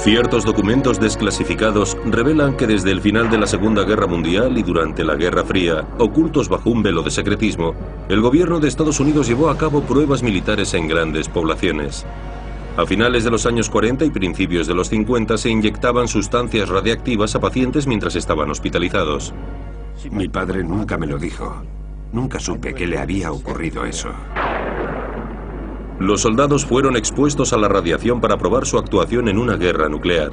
Ciertos documentos desclasificados revelan que desde el final de la Segunda Guerra Mundial y durante la Guerra Fría, ocultos bajo un velo de secretismo, el gobierno de Estados Unidos llevó a cabo pruebas militares en grandes poblaciones. A finales de los años 40 y principios de los 50 se inyectaban sustancias radiactivas a pacientes mientras estaban hospitalizados. Mi padre nunca me lo dijo. Nunca supe que le había ocurrido eso. Los soldados fueron expuestos a la radiación para probar su actuación en una guerra nuclear.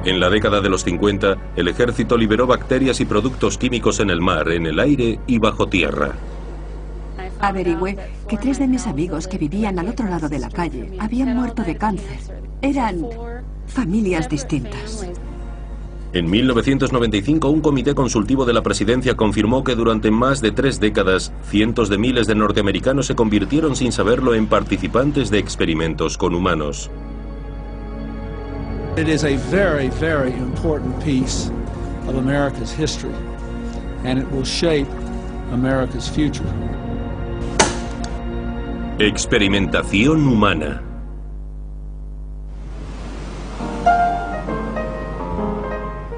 En la década de los 50, el ejército liberó bacterias y productos químicos en el mar, en el aire y bajo tierra. Averigüé que 3 de mis amigos que vivían al otro lado de la calle habían muerto de cáncer. Eran familias distintas. En 1995, un comité consultivo de la presidencia confirmó que durante más de 3 décadas, cientos de miles de norteamericanos se convirtieron sin saberlo en participantes de experimentos con humanos. It is a very, very important piece of America's history, and it will shape America's future. Experimentación humana.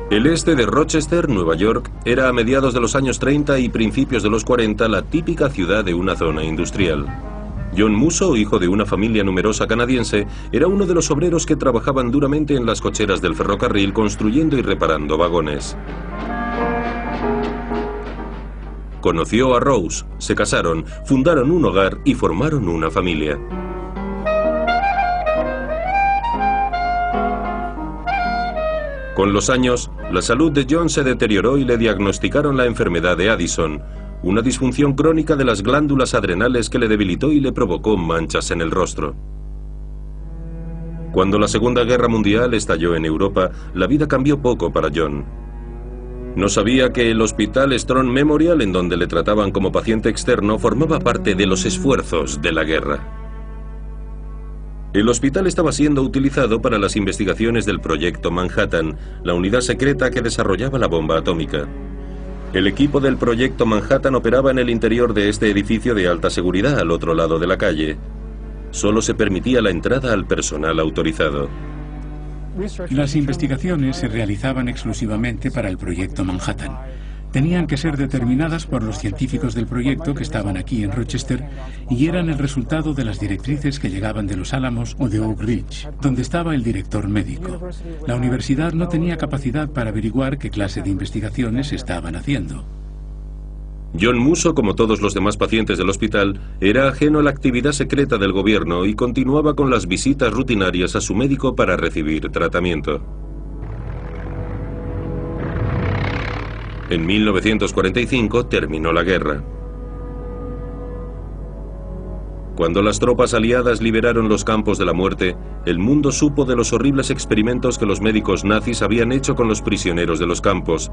El este de Rochester, Nueva York, era a mediados de los años 30 y principios de los 40 la típica ciudad de una zona industrial. John Musso, hijo de una familia numerosa canadiense, era uno de los obreros que trabajaban duramente en las cocheras del ferrocarril construyendo y reparando vagones. Conoció a Rose, se casaron, fundaron un hogar y formaron una familia. Con los años, la salud de John se deterioró y le diagnosticaron la enfermedad de Addison, una disfunción crónica de las glándulas adrenales que le debilitó y le provocó manchas en el rostro. Cuando la Segunda Guerra Mundial estalló en Europa, la vida cambió poco para John. No sabía que el Hospital Strong Memorial, en donde le trataban como paciente externo, formaba parte de los esfuerzos de la guerra. El hospital estaba siendo utilizado para las investigaciones del Proyecto Manhattan, la unidad secreta que desarrollaba la bomba atómica. El equipo del Proyecto Manhattan operaba en el interior de este edificio de alta seguridad al otro lado de la calle. Solo se permitía la entrada al personal autorizado. Las investigaciones se realizaban exclusivamente para el Proyecto Manhattan. Tenían que ser determinadas por los científicos del proyecto que estaban aquí en Rochester y eran el resultado de las directrices que llegaban de Los Álamos o de Oak Ridge, donde estaba el director médico. La universidad no tenía capacidad para averiguar qué clase de investigaciones se estaban haciendo. John Musso, como todos los demás pacientes del hospital, era ajeno a la actividad secreta del gobierno y continuaba con las visitas rutinarias a su médico para recibir tratamiento. En 1945 terminó la guerra. Cuando las tropas aliadas liberaron los campos de la muerte, el mundo supo de los horribles experimentos que los médicos nazis habían hecho con los prisioneros de los campos.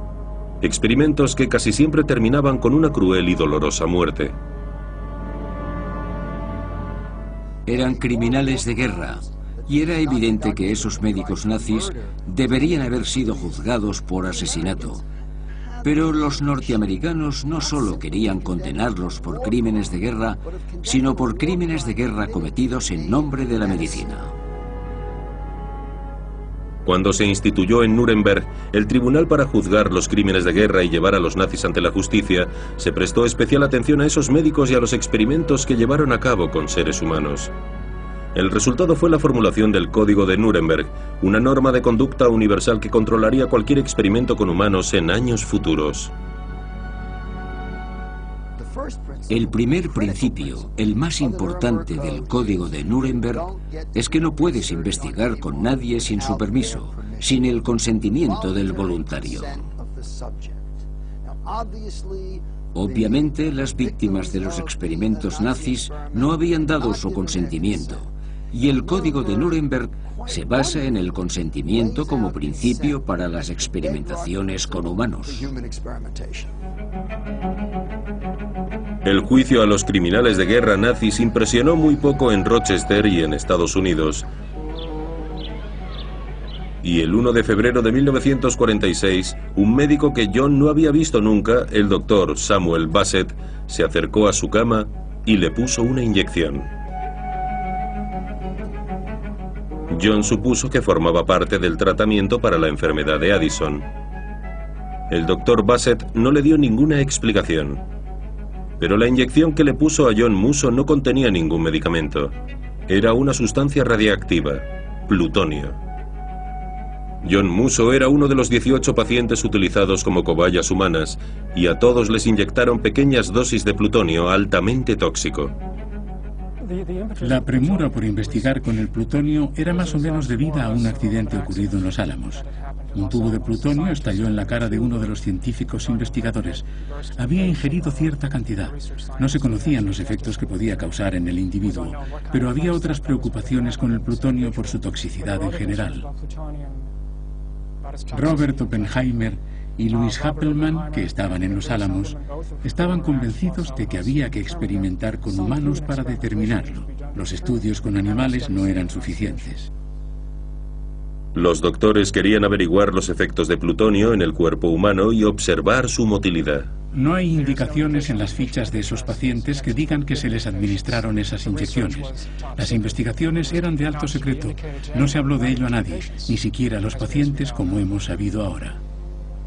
Experimentos que casi siempre terminaban con una cruel y dolorosa muerte. Eran criminales de guerra, y era evidente que esos médicos nazis deberían haber sido juzgados por asesinato. Pero los norteamericanos no solo querían condenarlos por crímenes de guerra, sino por crímenes de guerra cometidos en nombre de la medicina. Cuando se instituyó en Nuremberg el tribunal para juzgar los crímenes de guerra y llevar a los nazis ante la justicia, se prestó especial atención a esos médicos y a los experimentos que llevaron a cabo con seres humanos. El resultado fue la formulación del Código de Nuremberg, una norma de conducta universal que controlaría cualquier experimento con humanos en años futuros. El primer principio, el más importante del Código de Nuremberg, es que no puedes investigar con nadie sin su permiso, sin el consentimiento del voluntario. Obviamente, las víctimas de los experimentos nazis no habían dado su consentimiento, y el Código de Nuremberg se basa en el consentimiento como principio para las experimentaciones con humanos. El juicio a los criminales de guerra nazis impresionó muy poco en Rochester y en Estados Unidos. Y el 1 de febrero de 1946, un médico que John no había visto nunca, el doctor Samuel Bassett, se acercó a su cama y le puso una inyección. John supuso que formaba parte del tratamiento para la enfermedad de Addison. El doctor Bassett no le dio ninguna explicación. Pero la inyección que le puso a John Musso no contenía ningún medicamento. Era una sustancia radiactiva, plutonio. John Musso era uno de los 18 pacientes utilizados como cobayas humanas y a todos les inyectaron pequeñas dosis de plutonio altamente tóxico. La premura por investigar con el plutonio era más o menos debida a un accidente ocurrido en Los Álamos. Un tubo de plutonio estalló en la cara de uno de los científicos investigadores. Había ingerido cierta cantidad. No se conocían los efectos que podía causar en el individuo, pero había otras preocupaciones con el plutonio por su toxicidad en general. Robert Oppenheimer y Louis Happelmann, que estaban en Los Álamos, estaban convencidos de que había que experimentar con humanos para determinarlo. Los estudios con animales no eran suficientes. Los doctores querían averiguar los efectos de plutonio en el cuerpo humano y observar su motilidad. No hay indicaciones en las fichas de esos pacientes que digan que se les administraron esas inyecciones. Las investigaciones eran de alto secreto. No se habló de ello a nadie, ni siquiera a los pacientes, como hemos sabido ahora.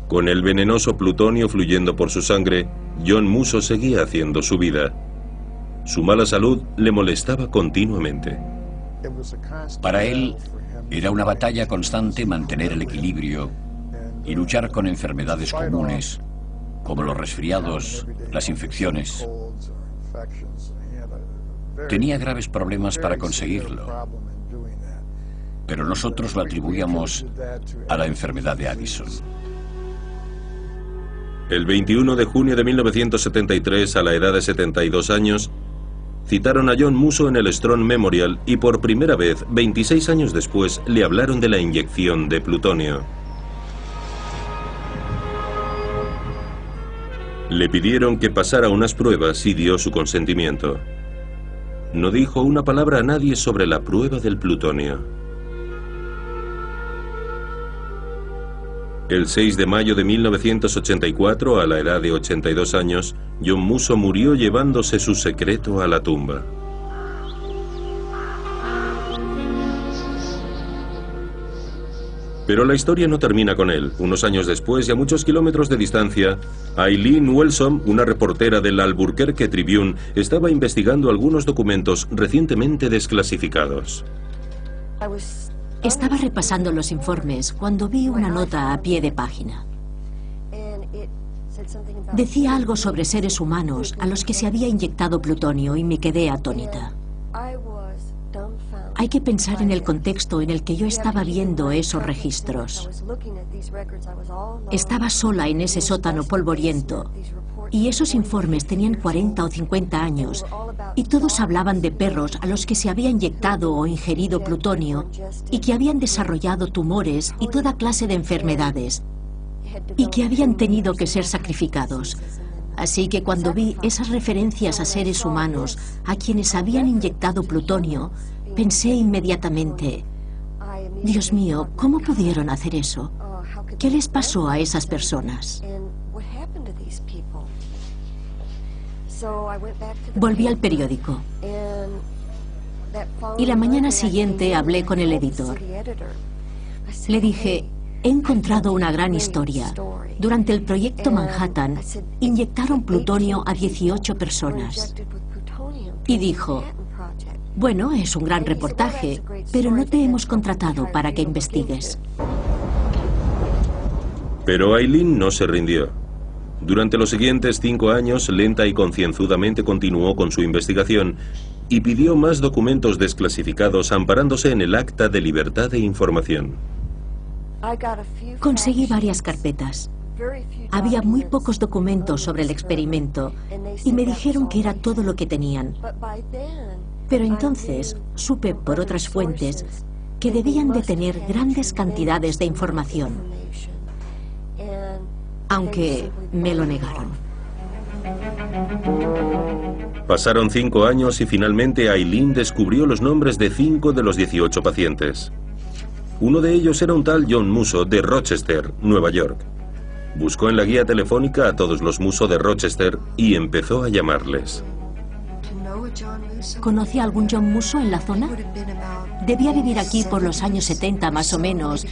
Con el venenoso plutonio fluyendo por su sangre, John Musso seguía haciendo su vida. Su mala salud le molestaba continuamente. Para él, era una batalla constante mantener el equilibrio y luchar con enfermedades comunes, como los resfriados, las infecciones. Tenía graves problemas para conseguirlo, pero nosotros lo atribuíamos a la enfermedad de Addison. El 21 de junio de 1973, a la edad de 72 años, citaron a John Musso en el Strong Memorial y por primera vez, 26 años después, le hablaron de la inyección de plutonio. Le pidieron que pasara unas pruebas y dio su consentimiento. No dijo una palabra a nadie sobre la prueba del plutonio. El 6 de mayo de 1984, a la edad de 82 años, John Musso murió llevándose su secreto a la tumba. Pero la historia no termina con él. Unos años después y a muchos kilómetros de distancia, Eileen Welsom, una reportera del Albuquerque Tribune, estaba investigando algunos documentos recientemente desclasificados. Estaba repasando los informes cuando vi una nota a pie de página. Decía algo sobre seres humanos a los que se había inyectado plutonio y me quedé atónita. Hay que pensar en el contexto en el que yo estaba viendo esos registros. Estaba sola en ese sótano polvoriento y esos informes tenían 40 o 50 años y todos hablaban de perros a los que se había inyectado o ingerido plutonio y que habían desarrollado tumores y toda clase de enfermedades y que habían tenido que ser sacrificados. Así que cuando vi esas referencias a seres humanos a quienes habían inyectado plutonio, pensé inmediatamente, Dios mío, ¿cómo pudieron hacer eso? ¿Qué les pasó a esas personas? Volví al periódico y la mañana siguiente hablé con el editor. Le dije, he encontrado una gran historia. Durante el proyecto Manhattan inyectaron plutonio a 18 personas. Y dijo, bueno, es un gran reportaje, pero no te hemos contratado para que investigues. Pero Eileen no se rindió. Durante los siguientes 5 años, lenta y concienzudamente continuó con su investigación y pidió más documentos desclasificados amparándose en el Acta de Libertad de Información. Conseguí varias carpetas. Había muy pocos documentos sobre el experimento y me dijeron que era todo lo que tenían. Pero entonces supe por otras fuentes que debían de tener grandes cantidades de información, aunque me lo negaron. Pasaron 5 años y finalmente Eileen descubrió los nombres de 5 de los 18 pacientes. Uno de ellos era un tal John Musso de Rochester, Nueva York. Buscó en la guía telefónica a todos los Musso de Rochester y empezó a llamarles. ¿Conocía algún John Musso en la zona? Debía vivir aquí por los años 70 más o menos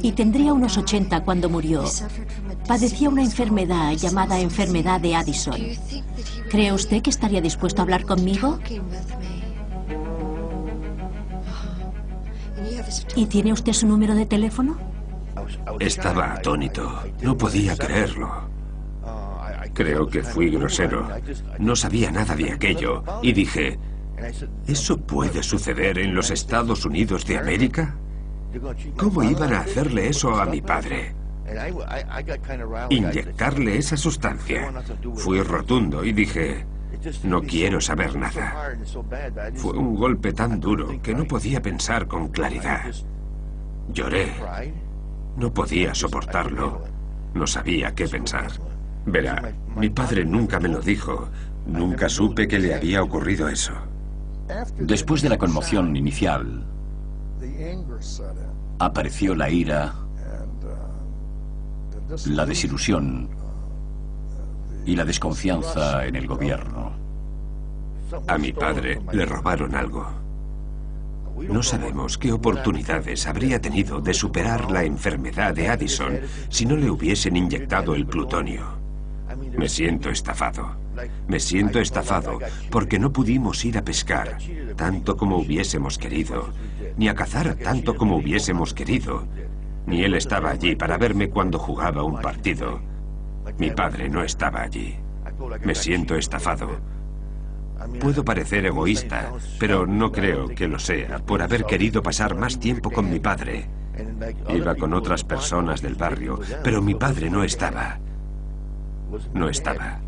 y tendría unos 80 cuando murió. Padecía una enfermedad llamada enfermedad de Addison. ¿Cree usted que estaría dispuesto a hablar conmigo? ¿Y tiene usted su número de teléfono? Estaba atónito. No podía creerlo. Creo que fui grosero. No sabía nada de aquello. Y dije, ¿eso puede suceder en los Estados Unidos de América? ¿Cómo iban a hacerle eso a mi padre? Inyectarle esa sustancia. Fui rotundo y dije, no quiero saber nada. Fue un golpe tan duro que no podía pensar con claridad. Lloré. No podía soportarlo. No sabía qué pensar. Verá, mi padre nunca me lo dijo. Nunca supe que le había ocurrido eso. Después de la conmoción inicial, apareció la ira, la desilusión y la desconfianza en el gobierno. A mi padre le robaron algo. No sabemos qué oportunidades habría tenido de superar la enfermedad de Addison si no le hubiesen inyectado el plutonio. Me siento estafado. Me siento estafado porque no pudimos ir a pescar tanto como hubiésemos querido, ni a cazar tanto como hubiésemos querido. Ni él estaba allí para verme cuando jugaba un partido. Mi padre no estaba allí. Me siento estafado. Puedo parecer egoísta, pero no creo que lo sea por haber querido pasar más tiempo con mi padre. Iba con otras personas del barrio, pero mi padre no estaba. No estaba.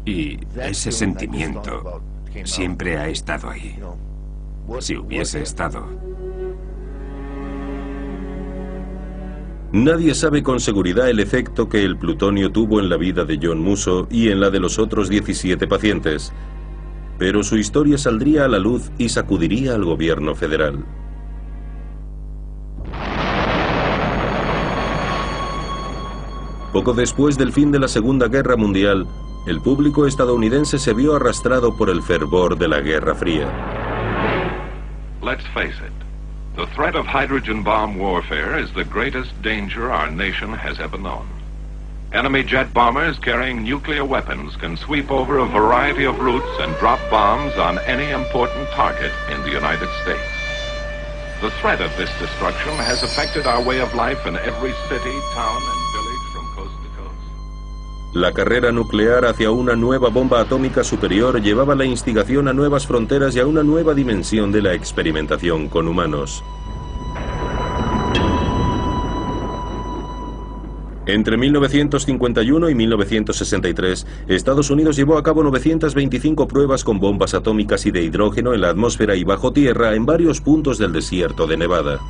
Y ese sentimiento siempre ha estado ahí. Si hubiese estado. Nadie sabe con seguridad el efecto que el plutonio tuvo en la vida de John Musso y en la de los otros 17 pacientes, pero su historia saldría a la luz y sacudiría al gobierno federal. Poco después del fin de la Segunda Guerra Mundial, el público estadounidense se vio arrastrado por el fervor de la Guerra Fría. Let's face it. The threat of hydrogen bomb warfare is the greatest danger our nation has ever known. Enemy jet bombers carrying nuclear weapons can sweep over a variety of routes and drop bombs on any important target in the United States. The threat of this destruction has affected our way of life in every city, town and village from coast to coast. La carrera nuclear hacia una nueva bomba atómica superior llevaba la instigación a nuevas fronteras y a una nueva dimensión de la experimentación con humanos. Entre 1951 y 1963, Estados Unidos llevó a cabo 925 pruebas con bombas atómicas y de hidrógeno en la atmósfera y bajo tierra en varios puntos del desierto de Nevada.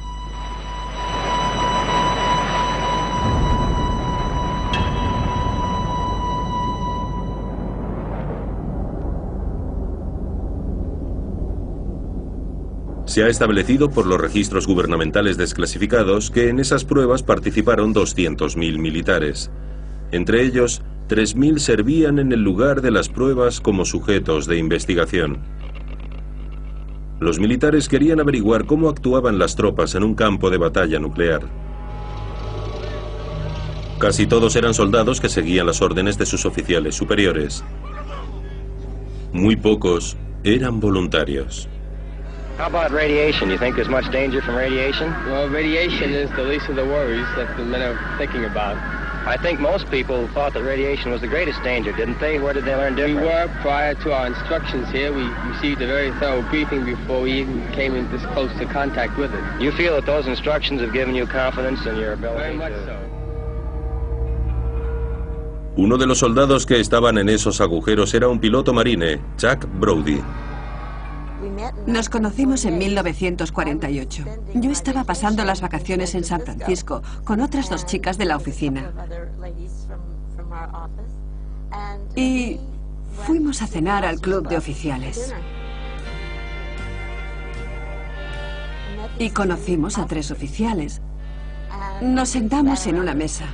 Se ha establecido por los registros gubernamentales desclasificados que en esas pruebas participaron 200.000 militares. Entre ellos, 3.000 servían en el lugar de las pruebas como sujetos de investigación. Los militares querían averiguar cómo actuaban las tropas en un campo de batalla nuclear. Casi todos eran soldados que seguían las órdenes de sus oficiales superiores. Muy pocos eran voluntarios. How about radiation? You think there's much danger from radiation? Well, radiation is the least of the worries that the men are thinking about. I think most people thought that radiation was the greatest danger, didn't they? Where did they learn different? We were, prior to our instructions here. We received a very thorough briefing before we even came in this close to contact with it. You feel that those instructions have given you confidence in your ability? Very much so. Uno de los soldados que estaban en esos agujeros era un piloto marine, Chuck Brody. Nos conocimos en 1948. Yo estaba pasando las vacaciones en San Francisco con otras dos chicas de la oficina. Y fuimos a cenar al club de oficiales. Y conocimos a 3 oficiales. Nos sentamos en una mesa.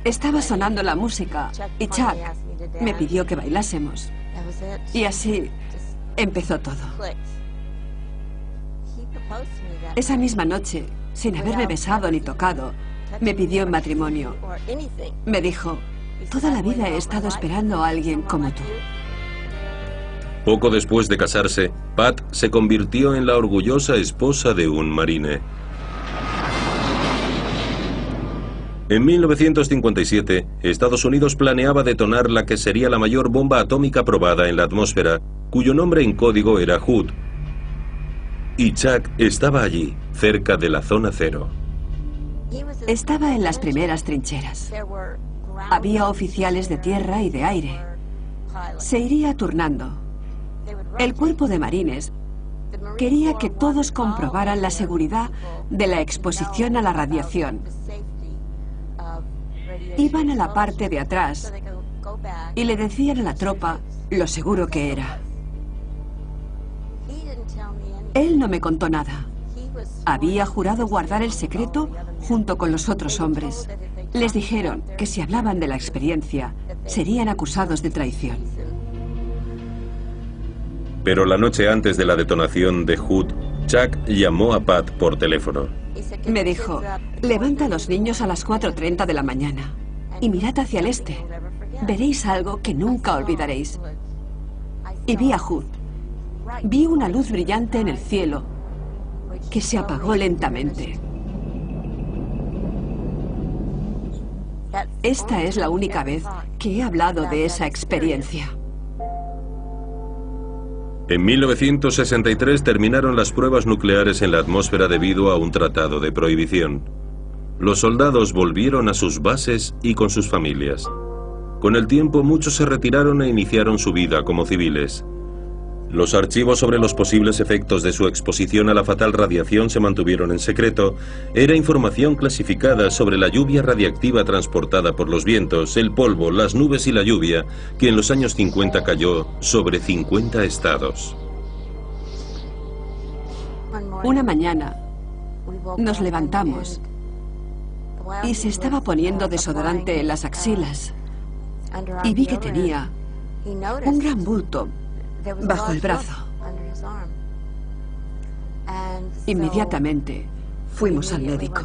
Estaba sonando la música y Chuck me pidió que bailásemos. Y así empezó todo. Esa misma noche, sin haberme besado ni tocado, me pidió en matrimonio. Me dijo, toda la vida he estado esperando a alguien como tú. Poco después de casarse, Pat se convirtió en la orgullosa esposa de un marine. En 1957, Estados Unidos planeaba detonar la que sería la mayor bomba atómica probada en la atmósfera, cuyo nombre en código era Hood. Y Chuck estaba allí, cerca de la zona cero. Estaba en las primeras trincheras. Había oficiales de tierra y de aire. Se iría turnando. El cuerpo de marines quería que todos comprobaran la seguridad de la exposición a la radiación. Iban a la parte de atrás y le decían a la tropa lo seguro que era. Él no me contó nada. Había jurado guardar el secreto junto con los otros hombres. Les dijeron que si hablaban de la experiencia, serían acusados de traición. Pero la noche antes de la detonación de Hood, Chuck llamó a Pat por teléfono. Me dijo, levanta a los niños a las 4:30 de la mañana y mirad hacia el este. Veréis algo que nunca olvidaréis. Y vi a Hood. Vi una luz brillante en el cielo que se apagó lentamente. Esta es la única vez que he hablado de esa experiencia. En 1963 terminaron las pruebas nucleares en la atmósfera debido a un tratado de prohibición. Los soldados volvieron a sus bases y con sus familias. Con el tiempo, muchos se retiraron e iniciaron su vida como civiles. Los archivos sobre los posibles efectos de su exposición a la fatal radiación se mantuvieron en secreto. Era información clasificada sobre la lluvia radiactiva transportada por los vientos, el polvo, las nubes y la lluvia, que en los años 50 cayó sobre 50 estados. Una mañana nos levantamos y se estaba poniendo desodorante en las axilas y vi que tenía un gran bulto bajo el brazo. Inmediatamente fuimos al médico.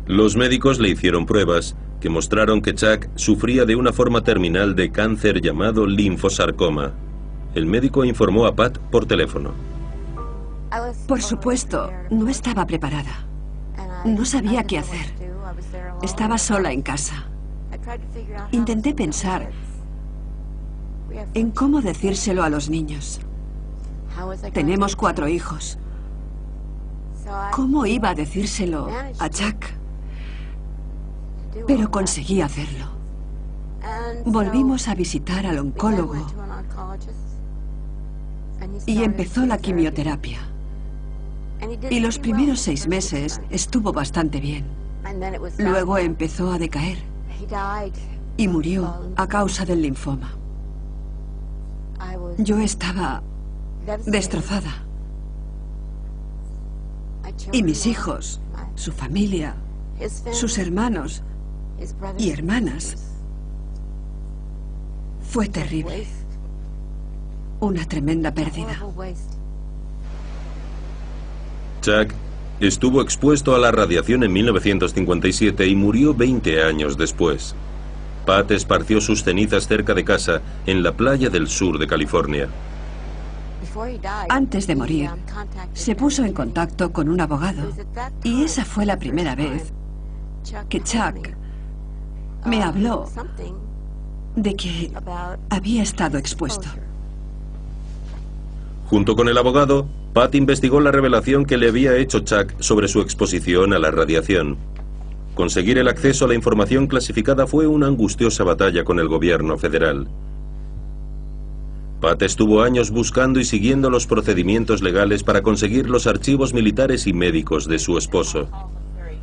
Los médicos le hicieron pruebas que mostraron que Chuck sufría de una forma terminal de cáncer llamado linfosarcoma. El médico informó a Pat por teléfono. Por supuesto, no estaba preparada. No sabía qué hacer. Estaba sola en casa. Intenté pensar en cómo decírselo a los niños. Tenemos 4 hijos. ¿Cómo iba a decírselo a Chuck? Pero conseguí hacerlo. Volvimos a visitar al oncólogo y empezó la quimioterapia. Y los primeros 6 meses estuvo bastante bien. Luego empezó a decaer y murió a causa del linfoma. Yo estaba destrozada. Y mis hijos, su familia, sus hermanos y hermanas. Fue terrible. Una tremenda pérdida. Chuck estuvo expuesto a la radiación en 1957 y murió 20 años después. Pat esparció sus cenizas cerca de casa, en la playa del sur de California. Antes de morir, se puso en contacto con un abogado y esa fue la primera vez que Chuck me habló de que había estado expuesto. Junto con el abogado, Pat investigó la revelación que le había hecho Chuck sobre su exposición a la radiación. Conseguir el acceso a la información clasificada fue una angustiosa batalla con el gobierno federal. Pat estuvo años buscando y siguiendo los procedimientos legales para conseguir los archivos militares y médicos de su esposo.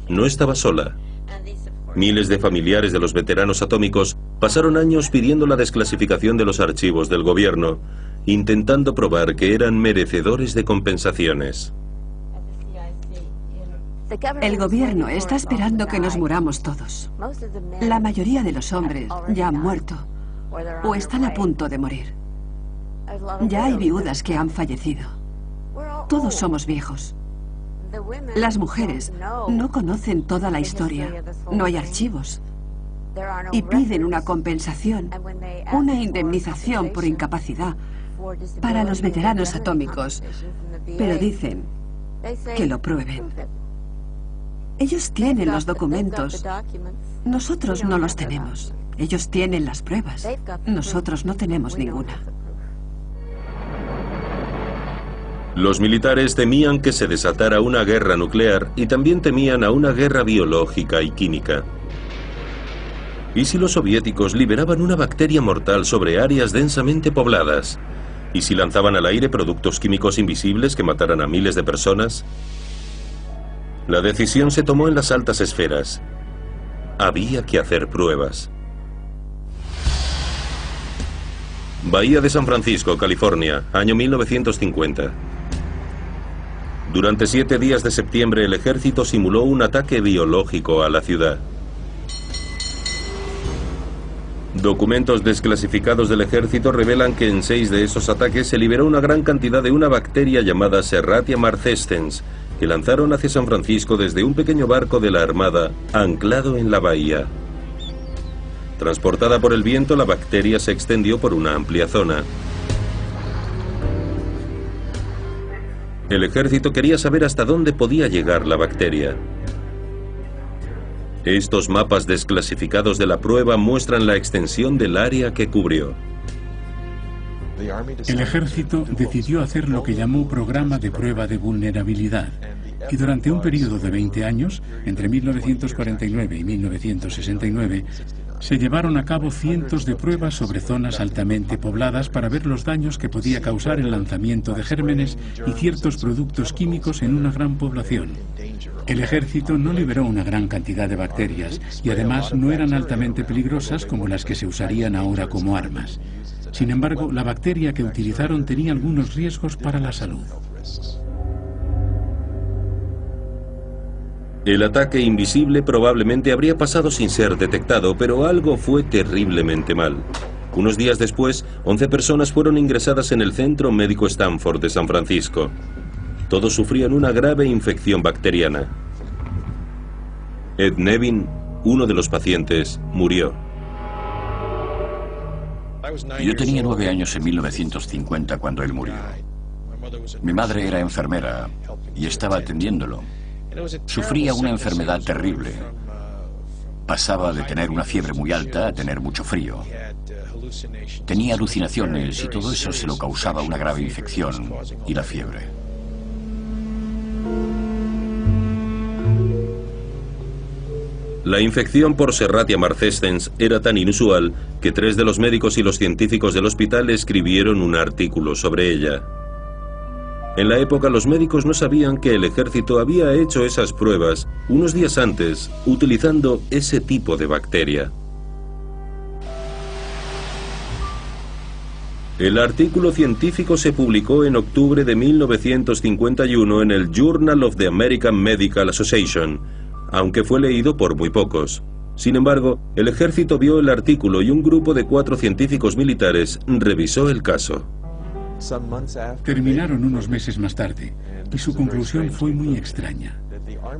No estaba sola. Miles de familiares de los veteranos atómicos pasaron años pidiendo la desclasificación de los archivos del gobierno, intentando probar que eran merecedores de compensaciones. El gobierno está esperando que nos muramos todos. La mayoría de los hombres ya han muerto o están a punto de morir. Ya hay viudas que han fallecido. Todos somos viejos. Las mujeres no conocen toda la historia, no hay archivos. Y piden una compensación, una indemnización por incapacidad para los veteranos atómicos, pero dicen que lo prueben. Ellos tienen los documentos, nosotros no los tenemos. Ellos tienen las pruebas, nosotros no tenemos ninguna. Los militares temían que se desatara una guerra nuclear y también temían a una guerra biológica y química. ¿Y si los soviéticos liberaban una bacteria mortal sobre áreas densamente pobladas? ¿Y si lanzaban al aire productos químicos invisibles que mataran a miles de personas? La decisión se tomó en las altas esferas. Había que hacer pruebas. Bahía de San Francisco, California, año 1950. Durante 7 días de septiembre, el ejército simuló un ataque biológico a la ciudad. Documentos desclasificados del ejército revelan que en 6 de esos ataques se liberó una gran cantidad de una bacteria llamada Serratia marcescens, que lanzaron hacia San Francisco desde un pequeño barco de la Armada anclado en la bahía. Transportada por el viento, la bacteria se extendió por una amplia zona. El ejército quería saber hasta dónde podía llegar la bacteria. Estos mapas desclasificados de la prueba muestran la extensión del área que cubrió. El ejército decidió hacer lo que llamó Programa de Prueba de Vulnerabilidad, y durante un periodo de 20 años, entre 1949 y 1969, se llevaron a cabo cientos de pruebas sobre zonas altamente pobladas para ver los daños que podía causar el lanzamiento de gérmenes y ciertos productos químicos en una gran población. El ejército no liberó una gran cantidad de bacterias y además no eran altamente peligrosas como las que se usarían ahora como armas. Sin embargo, la bacteria que utilizaron tenía algunos riesgos para la salud. El ataque invisible probablemente habría pasado sin ser detectado, pero algo fue terriblemente mal. Unos días después, 11 personas fueron ingresadas en el Centro Médico Stanford de San Francisco. Todos sufrían una grave infección bacteriana. Ed Nevin, uno de los pacientes, murió. Yo tenía 9 años en 1950 cuando él murió. Mi madre era enfermera y estaba atendiéndolo. Sufría una enfermedad terrible. Pasaba de tener una fiebre muy alta a tener mucho frío. Tenía alucinaciones y todo eso se lo causaba una grave infección y la fiebre. La infección por Serratia marcescens era tan inusual que 3 de los médicos y los científicos del hospital escribieron un artículo sobre ella. En la época, los médicos no sabían que el ejército había hecho esas pruebas unos días antes, utilizando ese tipo de bacteria. El artículo científico se publicó en octubre de 1951 en el Journal of the American Medical Association, aunque fue leído por muy pocos. Sin embargo, el ejército vio el artículo y un grupo de 4 científicos militares revisó el caso. Terminaron unos meses más tarde, y su conclusión fue muy extraña.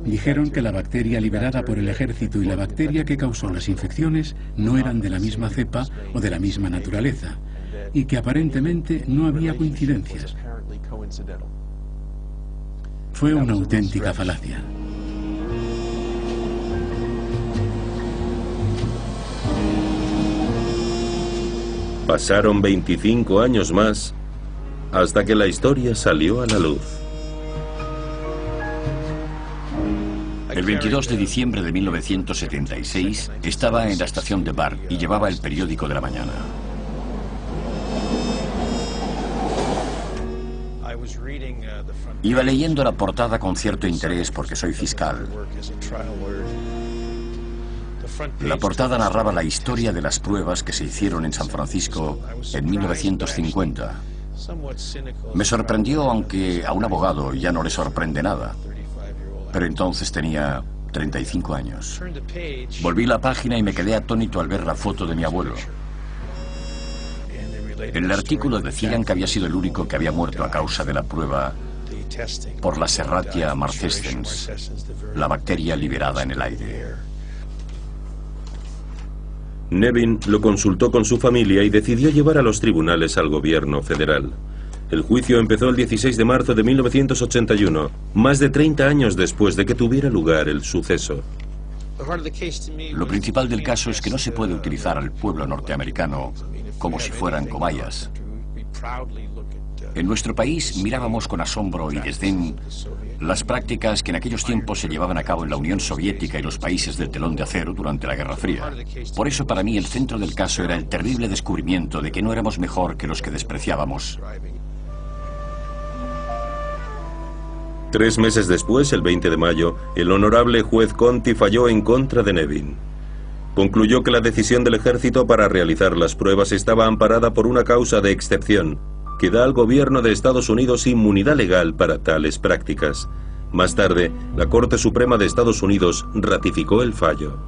Dijeron que la bacteria liberada por el ejército y la bacteria que causó las infecciones no eran de la misma cepa o de la misma naturaleza, y que aparentemente no había coincidencias. Fue una auténtica falacia. Pasaron 25 años más hasta que la historia salió a la luz. El 22 de diciembre de 1976 estaba en la estación de Bart y llevaba el periódico de la mañana. Iba leyendo la portada con cierto interés porque soy fiscal. La portada narraba la historia de las pruebas que se hicieron en San Francisco en 1950. Me sorprendió, aunque a un abogado ya no le sorprende nada. Pero entonces tenía 35 años. Volví la página y me quedé atónito al ver la foto de mi abuelo. En el artículo decían que había sido el único que había muerto a causa de la prueba por la Serratia marcescens, la bacteria liberada en el aire. Nevin lo consultó con su familia y decidió llevar a los tribunales al gobierno federal. El juicio empezó el 16 de marzo de 1981, más de 30 años después de que tuviera lugar el suceso. Lo principal del caso es que no se puede utilizar al pueblo norteamericano como si fueran cobayas. En nuestro país mirábamos con asombro y desdén las prácticas que en aquellos tiempos se llevaban a cabo en la Unión Soviética y los países del telón de acero durante la Guerra Fría. Por eso para mí el centro del caso era el terrible descubrimiento de que no éramos mejor que los que despreciábamos. 3 meses después, el 20 de mayo, el honorable juez Conti falló en contra de Nevin. Concluyó que la decisión del ejército para realizar las pruebas estaba amparada por una causa de excepción, que da al gobierno de Estados Unidos inmunidad legal para tales prácticas. Más tarde, la Corte Suprema de Estados Unidos ratificó el fallo.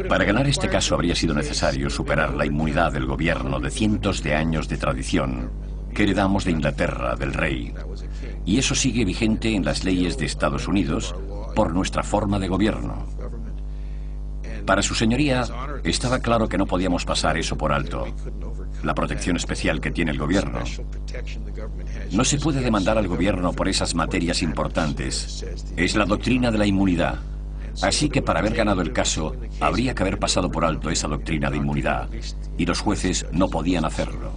Para ganar este caso habría sido necesario superar la inmunidad del gobierno de cientos de años de tradición que heredamos de Inglaterra, del rey. Y eso sigue vigente en las leyes de Estados Unidos por nuestra forma de gobierno. Para su señoría, estaba claro que no podíamos pasar eso por alto. La protección especial que tiene el gobierno. No se puede demandar al gobierno por esas materias importantes. Es la doctrina de la inmunidad. Así que para haber ganado el caso, habría que haber pasado por alto esa doctrina de inmunidad. Y los jueces no podían hacerlo.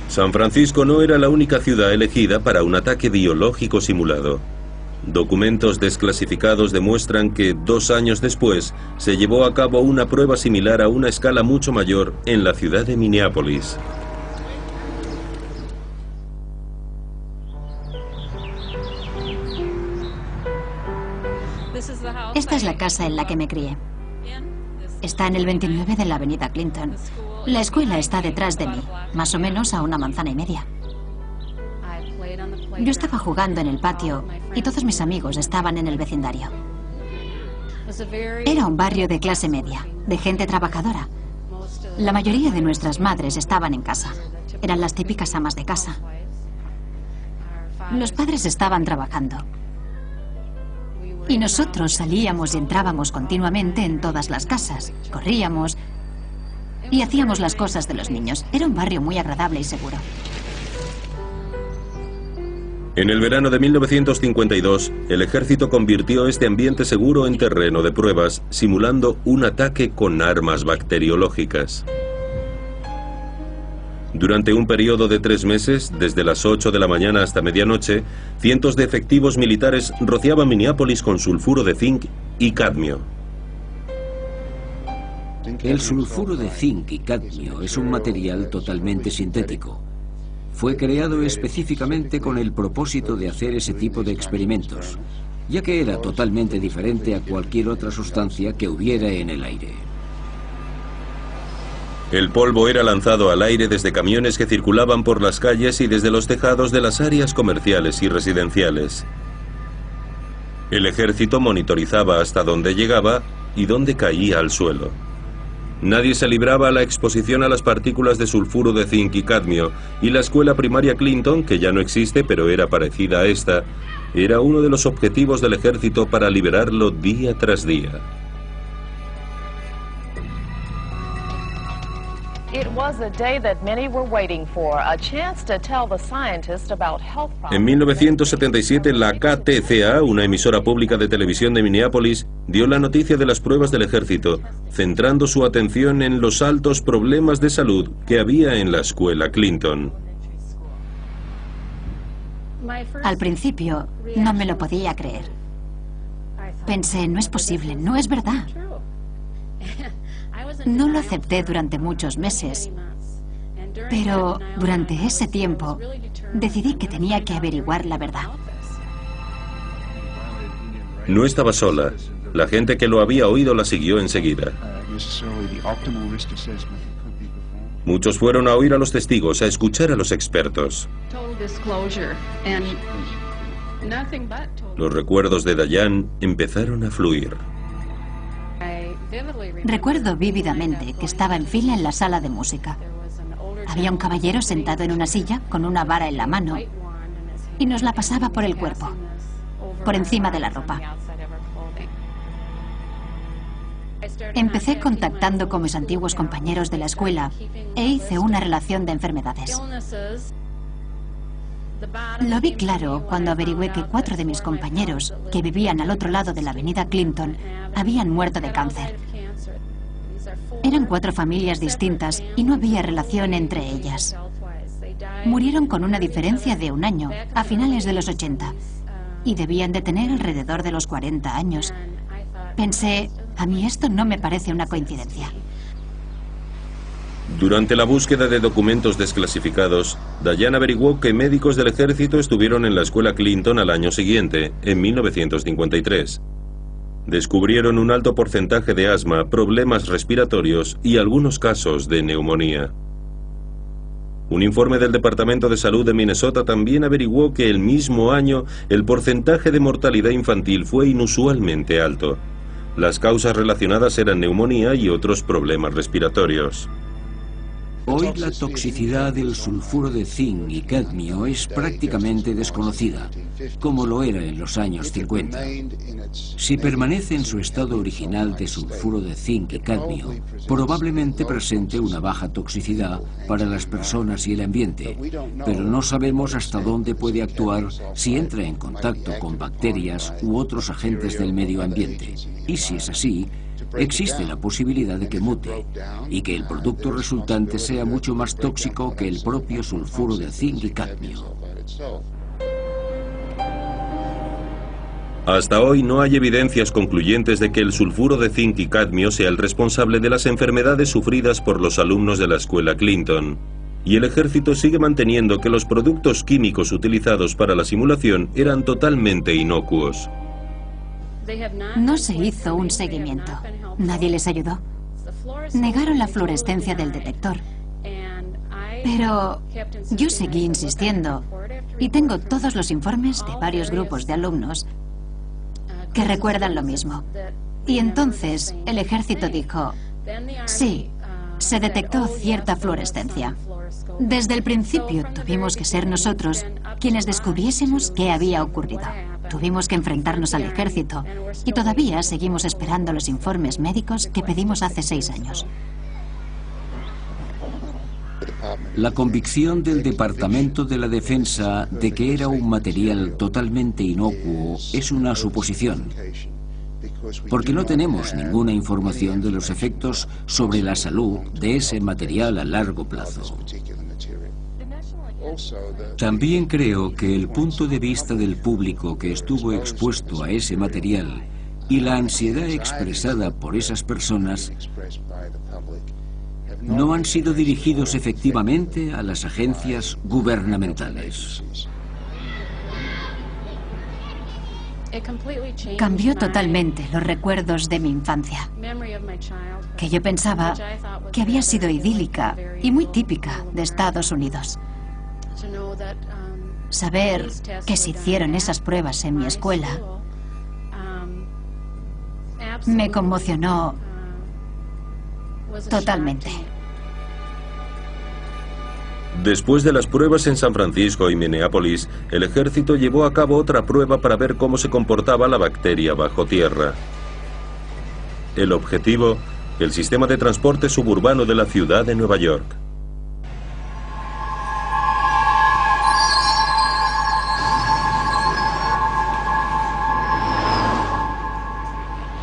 San Francisco no era la única ciudad elegida para un ataque biológico simulado. Documentos desclasificados demuestran que 2 años después se llevó a cabo una prueba similar a una escala mucho mayor en la ciudad de Minneapolis. Esta es la casa en la que me crié. Está en el 29 de la avenida Clinton. La escuela está detrás de mí, más o menos a 1,5 manzanas. Yo estaba jugando en el patio y todos mis amigos estaban en el vecindario. Era un barrio de clase media, de gente trabajadora. La mayoría de nuestras madres estaban en casa. Eran las típicas amas de casa. Los padres estaban trabajando. Y nosotros salíamos y entrábamos continuamente en todas las casas. Corríamos y hacíamos las cosas de los niños. Era un barrio muy agradable y seguro. En el verano de 1952, el ejército convirtió este ambiente seguro en terreno de pruebas, simulando un ataque con armas bacteriológicas. Durante un periodo de 3 meses, desde las 8 de la mañana hasta medianoche, cientos de efectivos militares rociaban Minneapolis con sulfuro de zinc y cadmio. El sulfuro de zinc y cadmio es un material totalmente sintético. Fue creado específicamente con el propósito de hacer ese tipo de experimentos, ya que era totalmente diferente a cualquier otra sustancia que hubiera en el aire. El polvo era lanzado al aire desde camiones que circulaban por las calles y desde los tejados de las áreas comerciales y residenciales. El ejército monitorizaba hasta dónde llegaba y dónde caía al suelo. Nadie se libraba a la exposición a las partículas de sulfuro de zinc y cadmio, y la escuela primaria Clinton, que ya no existe pero era parecida a esta, era uno de los objetivos del ejército para liberarlo día tras día. En 1977, la KTCA, una emisora pública de televisión de Minneapolis, dio la noticia de las pruebas del ejército, centrando su atención en los altos problemas de salud que había en la escuela Clinton. Al principio, no me lo podía creer. Pensé, no es posible, no es verdad. No lo acepté durante muchos meses, pero durante ese tiempo decidí que tenía que averiguar la verdad. No estaba sola. La gente que lo había oído la siguió enseguida. Muchos fueron a oír a los testigos, a escuchar a los expertos. Los recuerdos de Diane empezaron a fluir. Recuerdo vívidamente que estaba en fila en la sala de música. Había un caballero sentado en una silla con una vara en la mano y nos la pasaba por el cuerpo, por encima de la ropa. Empecé contactando con mis antiguos compañeros de la escuela e hice una relación de enfermedades. Lo vi claro cuando averigüé que 4 de mis compañeros, que vivían al otro lado de la avenida Clinton, habían muerto de cáncer. Eran 4 familias distintas y no había relación entre ellas. Murieron con una diferencia de 1 año, a finales de los 80, y debían de tener alrededor de los 40 años. Pensé, a mí esto no me parece una coincidencia. Durante la búsqueda de documentos desclasificados, Dayan averiguó que médicos del ejército estuvieron en la escuela Clinton al año siguiente, en 1953. Descubrieron un alto porcentaje de asma, problemas respiratorios y algunos casos de neumonía. Un informe del Departamento de Salud de Minnesota también averiguó que el mismo año el porcentaje de mortalidad infantil fue inusualmente alto. Las causas relacionadas eran neumonía y otros problemas respiratorios. Hoy la toxicidad del sulfuro de zinc y cadmio es prácticamente desconocida, como lo era en los años 50. Si permanece en su estado original de sulfuro de zinc y cadmio, probablemente presente una baja toxicidad para las personas y el ambiente, pero no sabemos hasta dónde puede actuar si entra en contacto con bacterias u otros agentes del medio ambiente. Y si es así, existe la posibilidad de que mute y que el producto resultante sea mucho más tóxico que el propio sulfuro de zinc y cadmio. Hasta hoy no hay evidencias concluyentes de que el sulfuro de zinc y cadmio sea el responsable de las enfermedades sufridas por los alumnos de la escuela Clinton. Y el ejército sigue manteniendo que los productos químicos utilizados para la simulación eran totalmente inocuos. No se hizo un seguimiento. Nadie les ayudó. Negaron la fluorescencia del detector. Pero yo seguí insistiendo y tengo todos los informes de varios grupos de alumnos que recuerdan lo mismo. Y entonces el ejército dijo, sí, se detectó cierta fluorescencia. Desde el principio tuvimos que ser nosotros quienes descubriésemos qué había ocurrido. Tuvimos que enfrentarnos al ejército y todavía seguimos esperando los informes médicos que pedimos hace 6 años. La convicción del Departamento de la Defensa de que era un material totalmente inocuo es una suposición, porque no tenemos ninguna información de los efectos sobre la salud de ese material a largo plazo. También creo que el punto de vista del público que estuvo expuesto a ese material y la ansiedad expresada por esas personas no han sido dirigidos efectivamente a las agencias gubernamentales. Cambió totalmente los recuerdos de mi infancia, que yo pensaba que había sido idílica y muy típica de Estados Unidos. Saber que se hicieron esas pruebas en mi escuela me conmocionó totalmente. Después de las pruebas en San Francisco y Minneapolis, el ejército llevó a cabo otra prueba para ver cómo se comportaba la bacteria bajo tierra. El objetivo, el sistema de transporte suburbano de la ciudad de Nueva York.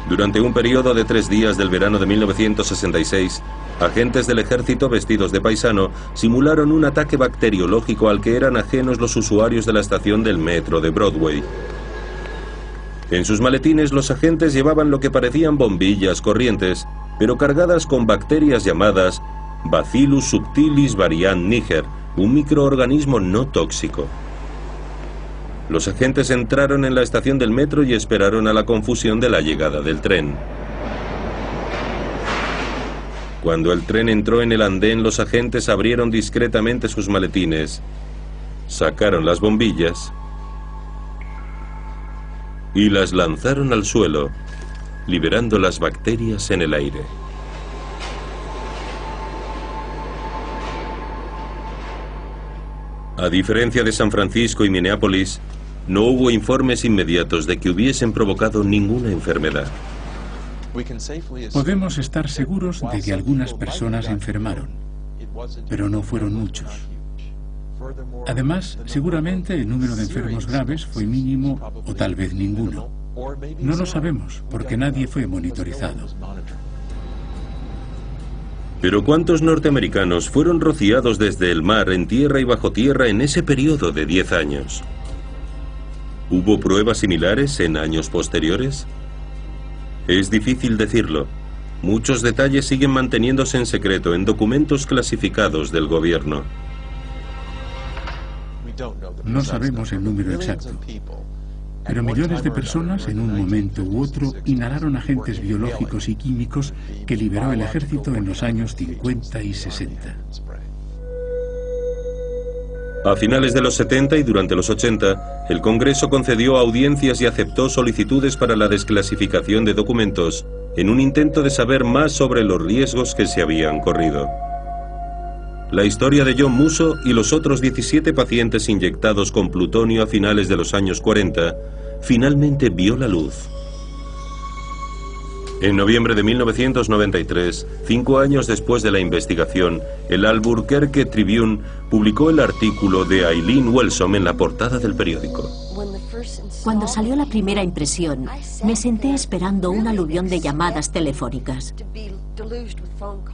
Durante un periodo de 3 días del verano de 1966, agentes del ejército vestidos de paisano simularon un ataque bacteriológico al que eran ajenos los usuarios de la estación del metro de Broadway. En sus maletines los agentes llevaban lo que parecían bombillas corrientes, pero cargadas con bacterias llamadas Bacillus subtilis variant niger, un microorganismo no tóxico. Los agentes entraron en la estación del metro y esperaron a la confusión de la llegada del tren. Cuando el tren entró en el andén, los agentes abrieron discretamente sus maletines, sacaron las bombillas y las lanzaron al suelo, liberando las bacterias en el aire. A diferencia de San Francisco y Minneapolis, no hubo informes inmediatos de que hubiesen provocado ninguna enfermedad. Podemos estar seguros de que algunas personas enfermaron, pero no fueron muchos. Además, seguramente el número de enfermos graves fue mínimo o tal vez ninguno. No lo sabemos porque nadie fue monitorizado. Pero ¿cuántos norteamericanos fueron rociados desde el mar, en tierra y bajo tierra en ese periodo de 10 años? ¿Hubo pruebas similares en años posteriores? Es difícil decirlo. Muchos detalles siguen manteniéndose en secreto en documentos clasificados del gobierno. No sabemos el número exacto, pero millones de personas en un momento u otro inhalaron agentes biológicos y químicos que liberó el ejército en los años 50 y 60. A finales de los 70 y durante los 80, el Congreso concedió audiencias y aceptó solicitudes para la desclasificación de documentos en un intento de saber más sobre los riesgos que se habían corrido. La historia de John Musso y los otros 17 pacientes inyectados con plutonio a finales de los años 40 finalmente vio la luz. En noviembre de 1993, 5 años después de la investigación, el Albuquerque Tribune publicó el artículo de Eileen Welsom en la portada del periódico. Cuando salió la primera impresión, me senté esperando un aluvión de llamadas telefónicas.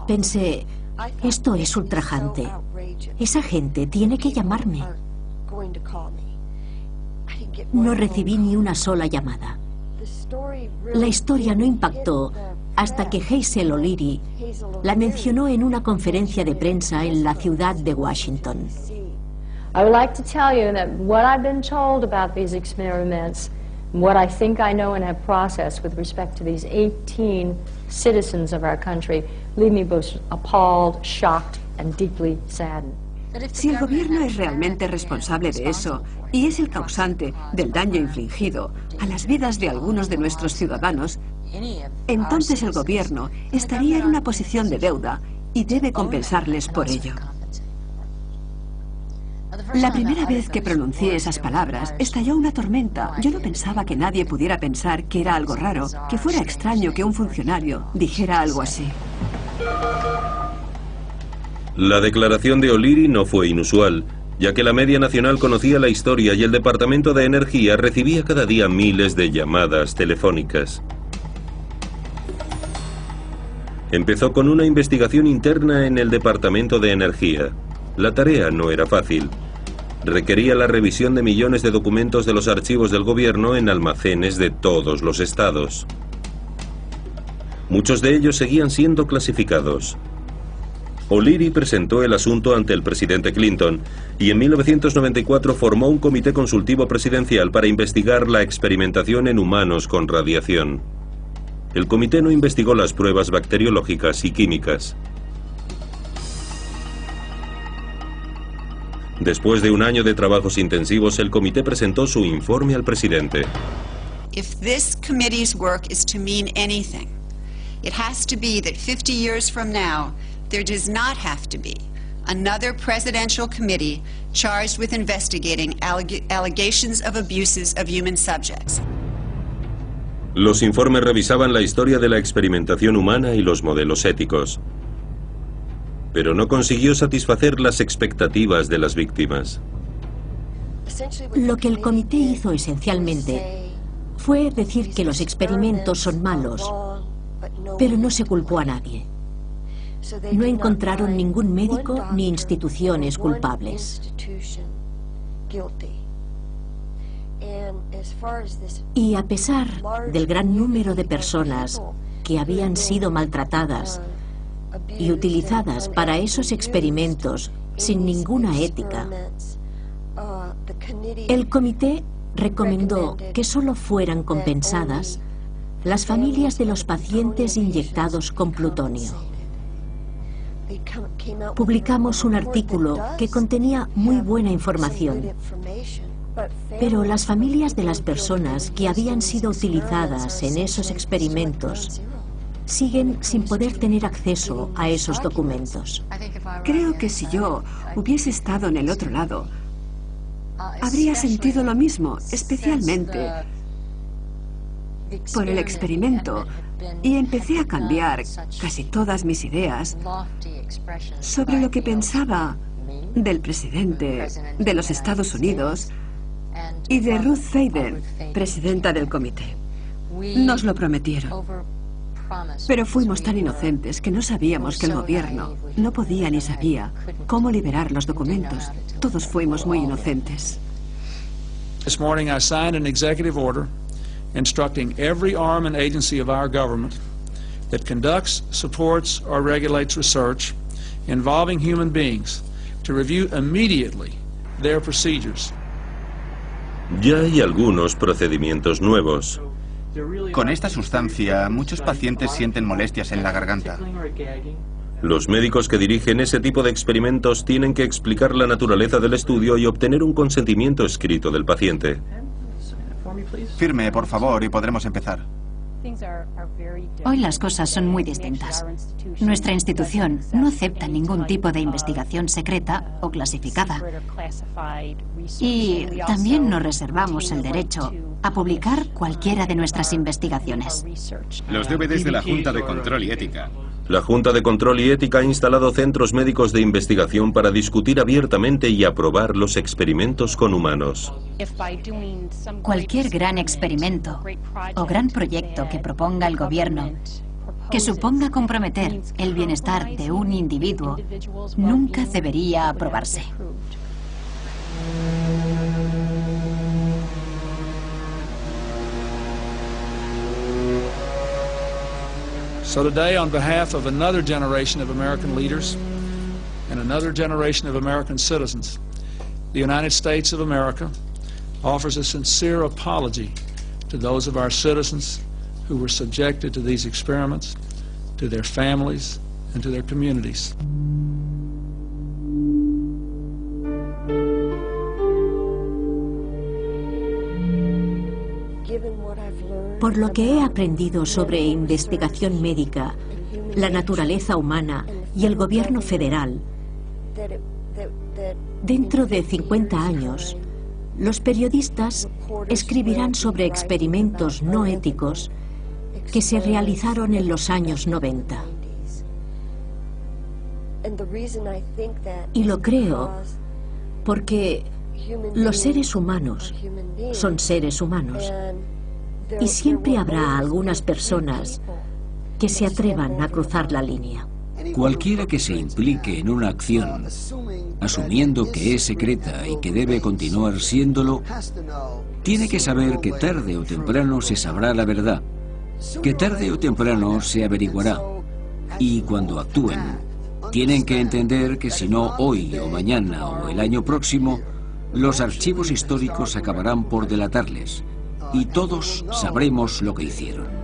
Pensé, esto es ultrajante. Esa gente tiene que llamarme. No recibí ni una sola llamada. La historia no impactó hasta que Hazel O'Leary la mencionó en una conferencia de prensa en la ciudad de Washington. I would like to tell you that what I've been told about these experiments, what I think I know and have processed with respect to these 18 citizens of our country, leave me both appalled, shocked, and deeply saddened. Si el gobierno es realmente responsable de eso y es el causante del daño infligido a las vidas de algunos de nuestros ciudadanos, entonces el gobierno estaría en una posición de deuda y debe compensarles por ello. La primera vez que pronuncié esas palabras, estalló una tormenta. Yo no pensaba que nadie pudiera pensar que era algo raro, que fuera extraño que un funcionario dijera algo así. La declaración de O'Leary no fue inusual, ya que la media nacional conocía la historia y el Departamento de Energía recibía cada día miles de llamadas telefónicas. Empezó con una investigación interna en el Departamento de Energía. La tarea no era fácil. Requería la revisión de millones de documentos de los archivos del gobierno en almacenes de todos los estados. Muchos de ellos seguían siendo clasificados. O'Leary presentó el asunto ante el presidente Clinton y en 1994 formó un comité consultivo presidencial para investigar la experimentación en humanos con radiación. El comité no investigó las pruebas bacteriológicas y químicas. Después de un año de trabajos intensivos, el comité presentó su informe al presidente. If this committee's work is to mean anything, it has to be that 50 years from now, there does not have to be another presidential committee charged with investigating allegations of abuses of human subjects. Los informes revisaban la historia de la experimentación humana y los modelos éticos, pero no consiguió satisfacer las expectativas de las víctimas. Lo que el comité hizo esencialmente fue decir que los experimentos son malos, pero no se culpó a nadie. No encontraron ningún médico ni instituciones culpables. Y a pesar del gran número de personas que habían sido maltratadas y utilizadas para esos experimentos sin ninguna ética, el comité recomendó que solo fueran compensadas las familias de los pacientes inyectados con plutonio. Publicamos un artículo que contenía muy buena información, Pero las familias de las personas que habían sido utilizadas en esos experimentos siguen sin poder tener acceso a esos documentos. Creo que si yo hubiese estado en el otro lado, habría sentido lo mismo, especialmente por el experimento, y empecé a cambiar casi todas mis ideas sobre lo que pensaba del presidente de los Estados Unidos y de Ruth Bader, presidenta del comité. Nos lo prometieron. Pero fuimos tan inocentes que no sabíamos que el gobierno no podía ni sabía cómo liberar los documentos. Todos fuimos muy inocentes. This morning I signed an executive order instructing every arm and agency of our government that conducts, supports, or regulates research involving human beings to review immediately their procedures. Ya hay algunos procedimientos nuevos. Con esta sustancia, muchos pacientes sienten molestias en la garganta. Los médicos que dirigen ese tipo de experimentos tienen que explicar la naturaleza del estudio y obtener un consentimiento escrito del paciente. Firme, por favor, y podremos empezar. Hoy las cosas son muy distintas. Nuestra institución no acepta ningún tipo de investigación secreta o clasificada. Y también nos reservamos el derecho a publicar cualquiera de nuestras investigaciones. Los DVDs de la Junta de Control y Ética. La Junta de Control y Ética ha instalado centros médicos de investigación para discutir abiertamente y aprobar los experimentos con humanos. Cualquier gran experimento o gran proyecto que proponga el gobierno, que suponga comprometer el bienestar de un individuo, nunca debería aprobarse. So today, on behalf of another generation of American leaders and another generation of American citizens, the United States of America offers a sincere apology to those of our citizens who were subjected to these experiments, to their families, and to their communities. Por lo que he aprendido sobre investigación médica, la naturaleza humana y el gobierno federal, dentro de 50 años, los periodistas escribirán sobre experimentos no éticos que se realizaron en los años 90. Y lo creo porque los seres humanos son seres humanos. Y siempre habrá algunas personas que se atrevan a cruzar la línea. Cualquiera que se implique en una acción, asumiendo que es secreta y que debe continuar siéndolo, tiene que saber que tarde o temprano se sabrá la verdad, que tarde o temprano se averiguará. Y cuando actúen, tienen que entender que si no hoy o mañana o el año próximo, los archivos históricos acabarán por delatarles. Y todos sabremos lo que hicieron.